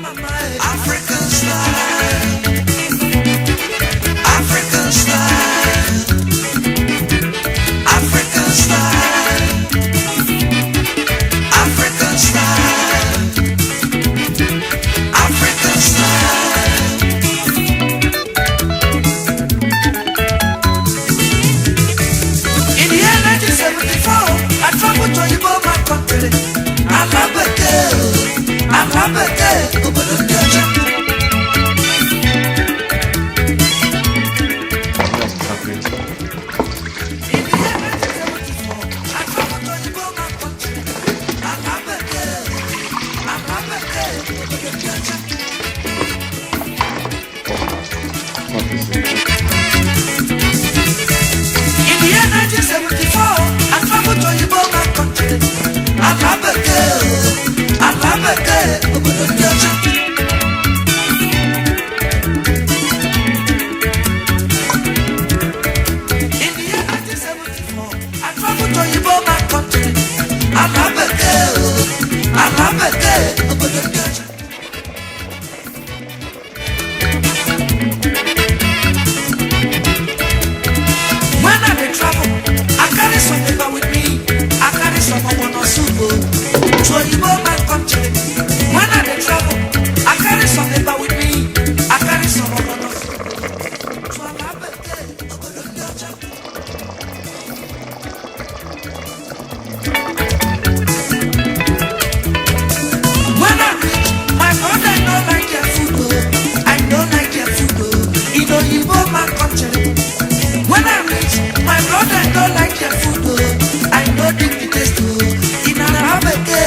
African style, African style, African style, African style, African style. In the year 1974, I traveled to Kpomo country. I love it there. I love it there. Ogbono and Okro. In the year 1974, I traveled to Kpomo country. I love it there. I love it there. Ogbono and Okro. In the year 1974, I traveled to Kpomo country. I love it there. I love it there. Ogbono and Okro. In the year 1974, I traveled to Kpomo country. I love it there. I love it there. Ogbono and Okro. When I dey travel, I carry some paper with me. I carry some Ogbono soup to Kpomo country. When I dey travel, I carry some paper with me. I carry some Ogbono soup to Alabeke, Ogbono and Okro. When I reach, my brother don't like their food. I don't like their food. In Kpomo country. When I reach, my brother don't like their food. I know the taste. In Alabeke,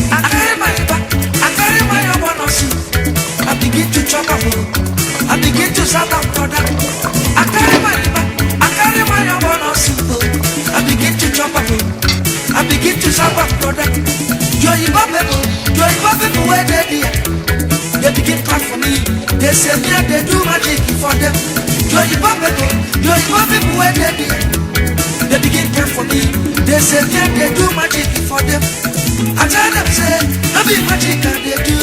I carry my back. I carry my Ogbono soup. I begin to chop up. I begin to serve up brother. I carry my back. I carry my Ogbono soup. I begin to chop up. I begin to serve up brother. Your people where they there. They begin clap for me. They say me and they do magic for them. Your people where they there. They begin clap for me. They say me and they do magic for them. I tell them say, no be magic and they do.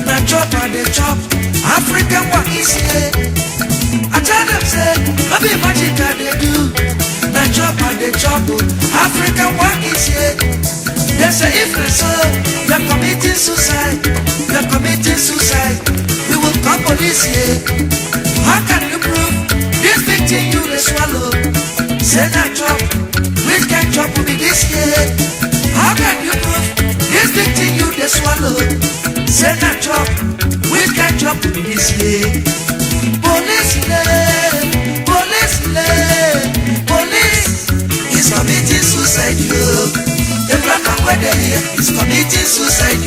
Na chop and they chop. African work is here. I tell them say, no be magic and they do. Na chop and they chop. African work is here. They say if they so, you're committing suicide. You're committing suicide. We will call police here. How can you prove this big thing you will swallow? Say that chop. Which kind chop will be this year? How can you prove this big thing you will swallow? Say that chop. Which kind chop will be this year? Police, police, police is committing suicide. The black and white here is committing suicide.